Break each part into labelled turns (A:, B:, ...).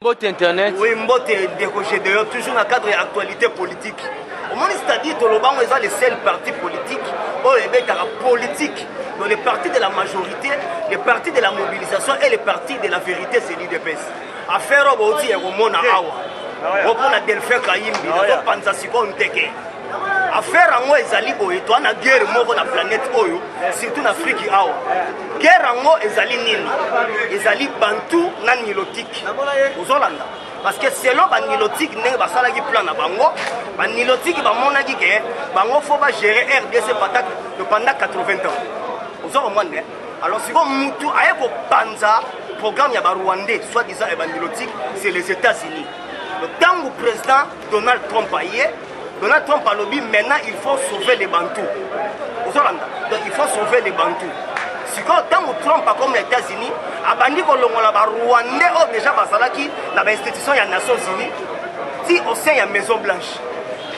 A: Mbote internet.
B: Oui, Mbote décoché d'ailleurs toujours dans le cadre de l'actualité politique. Au moins, c'est-à-dire que le Bango est le seul parti politique où il y a la politique. Donc les partis de la majorité, les partis de la mobilisation et les partis de la vérité, c'est l'IDPS. Affaire Oboti et Romona Awa. Romona Delphin Kayimbi, Panza Sikon Teke. Affaire en moi, Ezali Boye, toi, na guerre mort na planète Oyo, surtout en Afrique Awa. Guerre en moi, Ezali Nini, Ezali Bantu, na Nilotique. Aux Hollanda. Parce que selon les Nilotique, il y a un plan à Bango. Les Nilotique, il y a Bango faut gérer RDC pendant 80 ans. Aux Hollanda. Alors, si vous avez un Panza, programme Rwandais, soi-disant Nilotique, c'est les États-Unis. Le temps où le président Donald Trump a eu, Donald Trump a lobby, maintenant il faut sauver les Bantous. Aux Hollanda. Donc il faut sauver les Bantous. Si quand Trump a comme les États-Unis, a bandi ko longola ba Rwandais o déjà basalaki na ba institution ya Nations Unies, si au sein ya Maison Blanche.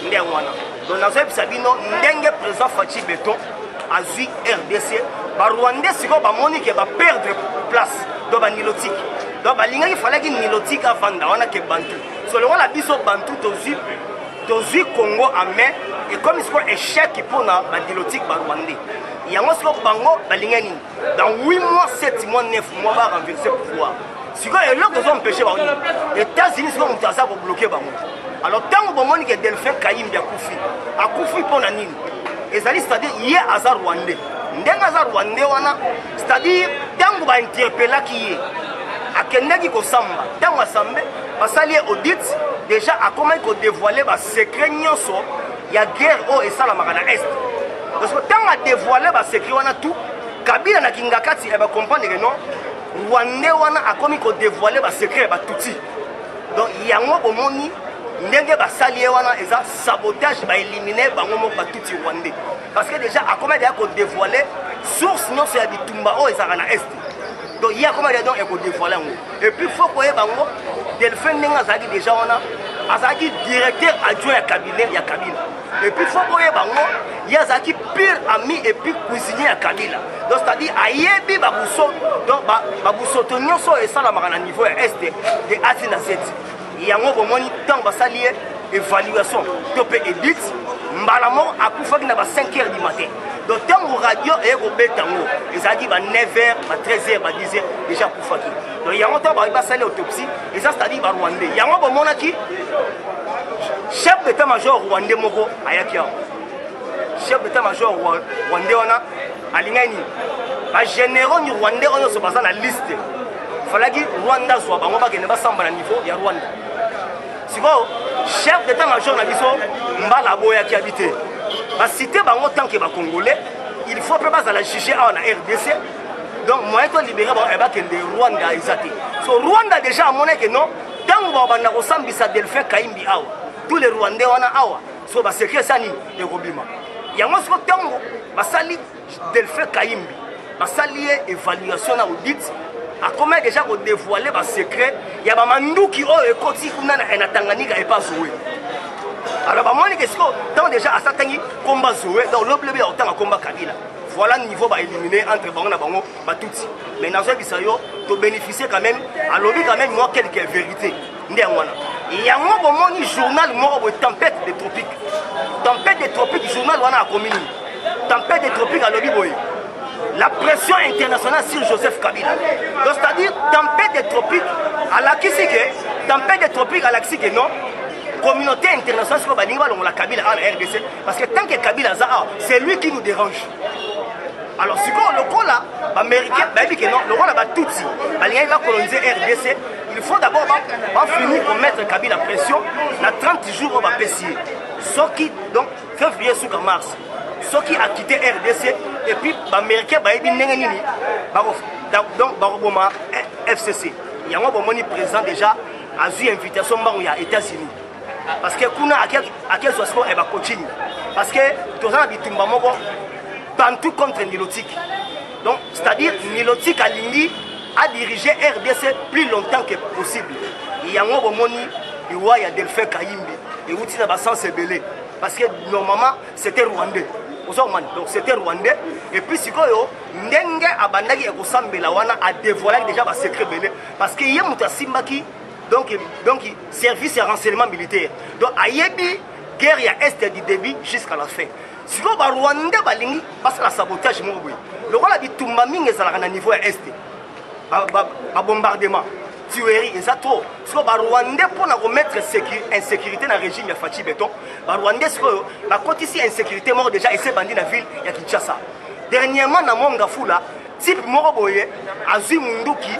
B: Ndé wana. Donc na zo bisabino ndenge président Fachi Beton azui RDC, ba Rwandais si ko ba moni ke ba perdre place do ba Nilotique. Donc ba linga il fallait que Nilotique avanda wana ke Bantu. So le wala biso Bantu tozi Congo en main et comme il faut échec pour na ba Nilotique ba Rwandais. Il y a un bango balingani dans 8 mois, 7 mois, 9 mois va renverser le pouvoir. Si vous avez l'autre ont empêché les États-Unis sont pour bloquer bango. Alors tant que vous que Delphin Kayimbi a Koufi pour la Nini. Et c'est-à-dire hier Azar Rwandais. Ndeng Azar Rwandais wana, c'est-à-dire tant que vous interpeller qui est à Kendaki ko samba, tant que samba, parce que audit déjà a comment ko dévoiler ba secret nyonso, il y a guerre au et ça la marana est. Parce que tant qu'on a dévoilé le secret, on a tout. Kabila na Kingakati, elle va comprendre que non. Rwandais a commis qu'on dévoilé le secret, tout. Donc il y a un moment où il salier et ça sabotage va éliminer tout Rwandais. Parce que déjà, à comment qu'on dévoilé source non c'est du Tumbao et ça est. Donc il y a comment qu'on dévoilé. Et puis il faut qu'on ait Delphin Nengazaki déjà on a Azaki directeur adjoint à cabinet, il y a Kabila. Et puis il faut qu'on ait il y a Zaki pire ami et puis cuisinier à Kabila. Donc c'est-à-dire ayebi babuso donc babuso tonyoso et ça la marana niveau est de Atina Z. Il y a un moment temps va s'allier évaluation topé edit mbalamo akufa ki na ba 5h du matin. Donc tant au radio et au bétango les a dit ba 9h ba 13h ba 10h déjà kufa ki. Donc il y a un temps va s'aller autopsie et ça c'est-à-dire ba Rwandais. Il y a un moment qui chef d'état-major Rwandais moko ayakia. Chef d'état-major Rwandais on a alingani ba généraux ni Rwandais on se base dans la liste. Fallait que Rwanda soit bango ba kene ba samba na niveau ya Rwanda. Si vous chef d'état-major na biso mbala boya qui habite. Ba cité bango tant que ba congolais, il faut pas à la juger en RDC. Donc moi to libérer ba eba kende Rwanda ezati. So Rwanda déjà a monné que non, tant ba banda ko sambisa Delphin Kayimbi awa. Tous les Rwandais wana awa. So ba secret sani e robima. Il y a un autre temps, basali Delphin Kayimbi, basali évaluation à audit, a comment déjà qu'on dévoilé le secret, il y a un mandou qui est côté qu'on a un Tanganyika et pas joué. Alors, moi, qu'est-ce que tant déjà à certains combat joué, dans l'obligé autant à combat Kabila. Voilà le niveau à éliminer entre Bango et Bango, Batouti. Mais dans ce cas, tu bénéficies quand même, à l'obligé quand même, moi, quelques vérités. Il y a un moment journal mort de tempête des tropiques. Tempête des tropiques, journal wana a commis. Tempête des tropiques à l'Obiboy. La pression internationale sur Joseph Kabila. Donc c'est-à-dire tempête des tropiques à la Kisike, tempête des tropiques à la Kisike, non. Communauté internationale sur la Kabila à la RDC. Parce que tant que Kabila c'est lui qui nous dérange. Alors si le coup là, l'Américain, le rôle là, tout il va coloniser RDC. Il faut d'abord finir pour mettre Kabila la pression. Dans 30 jours, on va pessier. Ce qui, donc, février jusqu'à mars, ce qui a quitté RDC, et puis les Américains, donc, FCC. Il y a un moment président déjà a eu une invitation aux États-Unis. Parce que kuna à quel soit elle va continuer. Parce que tout ça, Bantu contre Nilotique. Donc, c'est-à-dire Nilotique a dirigé RDC plus longtemps que possible. Il y a un moment il y a Delphin Kayimbi et où il y a sens belé parce que normalement c'était Rwandais. Donc c'était Rwandais et puis si quoi ndenge abandaki ekosambela wana a dévoilé déjà ba secret belé parce que yé muta simbaki donc service et renseignement militaire. Donc ayebi guerre ya est du début jusqu'à la fin. Si vous avez Rwanda balingi parce que la sabotage mo boy. Le rôle di tumba mingi ezalaka na niveau ya est. Ba bombardement, tuerie et ça trop. Si vous avez Rwanda pour na remettre insécurité dans le régime ya Fachi Beton, ba Rwanda ce que ba côté ici insécurité mort déjà et c'est bandit dans la ville ya Kinshasa. Dernièrement na monga fula type moko boye azui munduki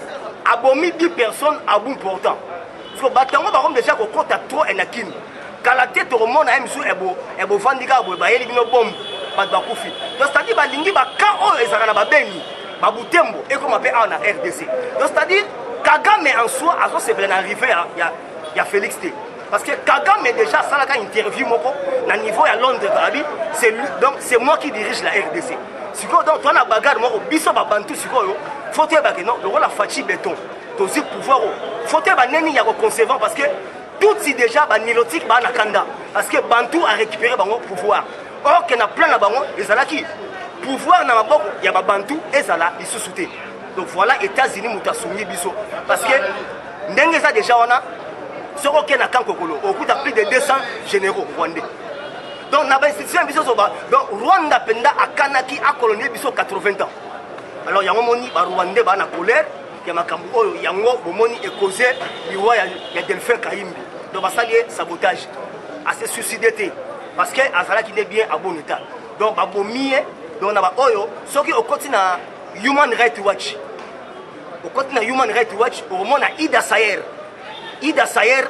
B: abomi 10 personnes à bout portant. Parce que batango ba déjà ko kota trop enakini. Kala tête au monde a msu ebo vandika boye ba yeli bino bombe ba bakufi. Donc c'est-à-dire ba lingi ba ka o ezaka na ba beni ba butembo et comme appelle en RDC. Donc c'est-à-dire Kagame en soi a se bien arrivé ya Félix T. Parce que Kagame déjà ça la interview moko na niveau ya Londres c'est donc c'est moi qui dirige la RDC. Siko donc toi na bagarre moko biso ba bantu siko yo faut te ba que non le rôle la Fachi Beton aussi pouvoir faut te ba neni ya conservant parce que tout si déjà ba nilotique ba na kanda parce que bantu a récupéré bango pouvoir or que na plan na bango ezala ki pouvoir na maboko ya ba bantu ezala isusuté. Donc voilà États-Unis mutasumi biso parce que ndenge ça déjà on a soko ke na kankokolo au coût de plus de 200 généraux rwandais. Donc na ba institution biso so ba donc Rwanda penda akanaki a colonisé biso 80 ans. Alors yango moni ba Rwandais ba na colère que makambo oyo yango bomoni e causé liwa ya Delphin Kayimbi. Donc ba salier sabotage à se suicider parce que azala qui est bien à bon état. Donc ba bomie donc na ba oyo soki au côté na Human Rights Watch. Au côté na Human Rights Watch au moment na Ida Sayer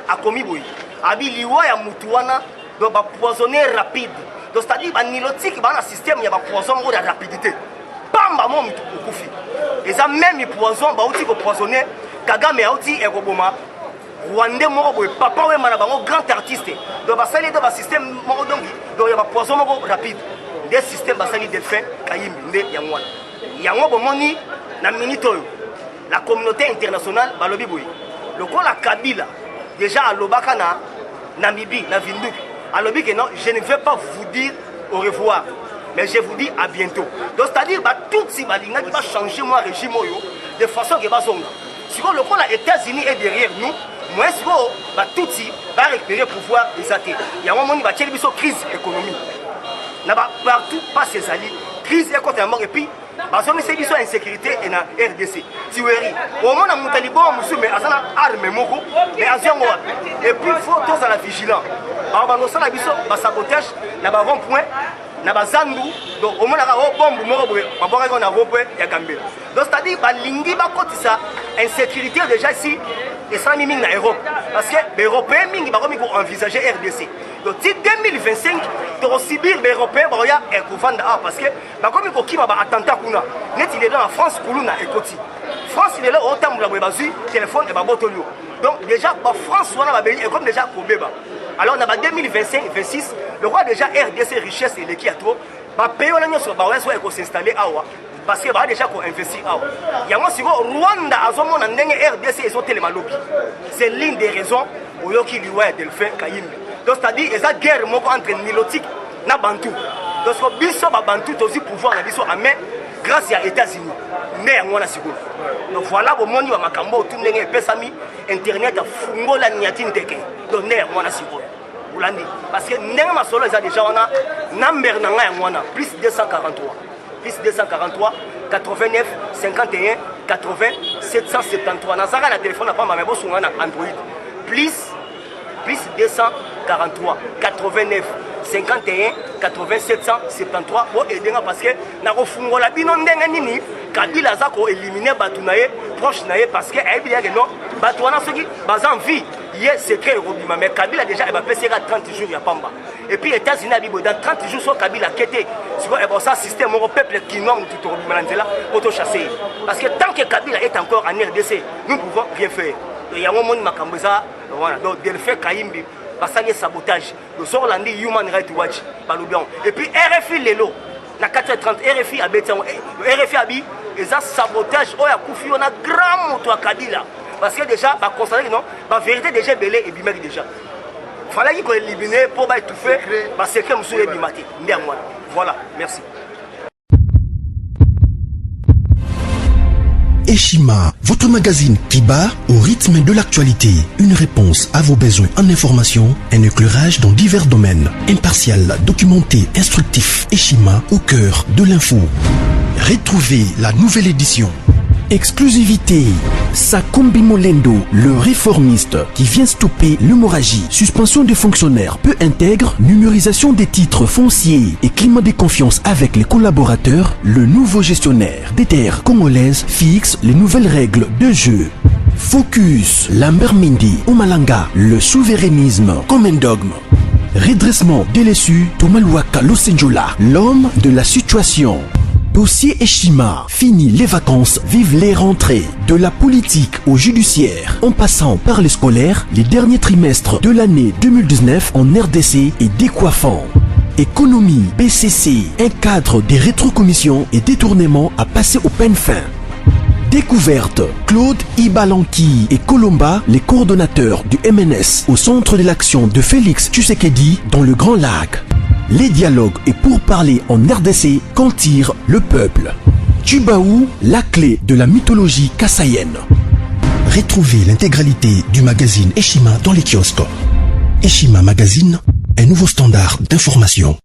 B: a commis boy. Abi liwa ya mutuana donc ba poisonner rapide. Donc c'est-à-dire ba nilotique ba na système ya ba poison de rapidité. Pamba mo mutu okufi. Et ça même poison ba outi ko poisonner Kagame a outi e ko boma. Rwandais moko boy papa we mana bango grand artiste. Donc ba sali de ba système moko donc ya ba poison moko rapide. Des systèmes ba sali Delphin Kayimbi nde yangwana. Yango bomoni na minito la communauté internationale balobi boy. Le coup la Kabila déjà à Lobaka na Namibie na Vinduk. Alobi que non, je ne vais pas vous dire au revoir, mais je vous dis à bientôt. Donc c'est-à-dire bah tout si balinga qui va changer moi régime de façon que va zonga. Si le coup les États-Unis est derrière nous, moi si bah tout si va récupérer pouvoir des athées. Il y a un moment où va tirer biso crise économique. Na ba partout pas ses alliés, crise économique et puis parce que c'est biso insécurité et na RDC. Tuerie. Au moment où Mutalibo musume azana arme moko mais aziongo et puis faut tous à la vigilance. Alors bah nous ça la biso ba sabotage na ba rond-point na ba zandu donc au moment là bombe moko boye ba bora na rond-point ya Gambela. Donc c'est-à-dire ba lingi ba kotisa insécurité déjà ici et ça mimi na Europe parce que les Européens mingi ba komi ko envisager RDC. Donc si 2025 to subir les Européens ba ya e kovanda parce que ba komi ko kiba ba attentat kuna net il est dans la France kuluna ekoti. France il est là autant la bazu téléphone et ba botolio. Donc déjà ba France wana ba béni et comme déjà Kobeba. Alors on a 2025-26, le roi déjà RDC richesse et l'équipe à trop, bah payer on a sur bah ouais soit s'installer awa parce que bah déjà qu'on investit awa. Il y a moi si Rwanda a son monde en RDC ils ont tellement lobby. C'est l'une des raisons où yoki liwa Delphin Kayimbi. Donc c'est-à-dire ils ont guerre entre nilotique na Bantu. Donc ce biso ba Bantu aussi pouvoir na biso amé grâce à États-Unis. Mais on a siguro. Donc voilà au monde wa makambo tout ndenge pesami internet a fungola nyatine teke. Donc on a siguro. Parce que nous avons déjà number plus 243. Plus 243, 89, 51, 80, 773. Nous avons la téléphone à Android. Plus 243, 89, 51, 80, 773. Pour aider parce que nous avons la binondé. Kabila Zako éliminé Batunaye, proche Naye parce que non, Batouana Soki, Bazan vie. Hier, secret Robima, mais Kabila déjà, elle va passer 30 jours à Pamba. Et puis, les États-Unis, dans 30 jours, sur Kabila, qui était sur un système, mon peuple qui nomme tout au Robima, auto-chassé. Parce que tant que Kabila est encore en RDC, nous ne pouvons rien faire. Il y a un moment où voilà, donc Delphin Kayimbi, parce que sabotage, le Orlandi Human Rights Watch, et puis RFI Lelo, na 430, RFI a dit, et ça sabotage, oh, il y a Koufi, on a grand moto à Kabila. Parce que déjà, bah, constater que non, la vérité déjà belé et bimé déjà. Il fallait qu'il élimine pour étouffer, parce que nous sommes bimatés. Voilà, merci.
A: Eshima, votre magazine qui bat au rythme de l'actualité. Une réponse à vos besoins en information, un éclairage dans divers domaines. Impartial, documenté, instructif. Eshima au cœur de l'info. Retrouvez la nouvelle édition. Exclusivité, Sakumbi Molendo, le réformiste qui vient stopper l'hémorragie, suspension des fonctionnaires peu intègre, numérisation des titres fonciers et climat de confiance avec les collaborateurs, le nouveau gestionnaire des terres congolaises fixe les nouvelles règles de jeu. Focus, Lambert Mindi, Omalanga, le souverainisme comme un dogme. Redressement délaissé, Tomaluaka Losenjola, l'homme de la situation. Dossier Eshima, fini les vacances, vive les rentrées. De la politique au judiciaire, en passant par les scolaires, les derniers trimestres de l'année 2019 en RDC est décoiffant. Économie, BCC, un cadre des rétrocommissions et détournements à passer au peine fin. Découverte, Claude Ibalanki et Colomba, les coordonnateurs du MNS au centre de l'action de Félix Tshisekedi dans le Grand Lac. Les dialogues et pourparlers en RDC qu'en tire le peuple. Tubaou, la clé de la mythologie kassaïenne.
C: Retrouvez l'intégralité du magazine Eshima dans les kiosques. Eshima Magazine, un nouveau standard d'information.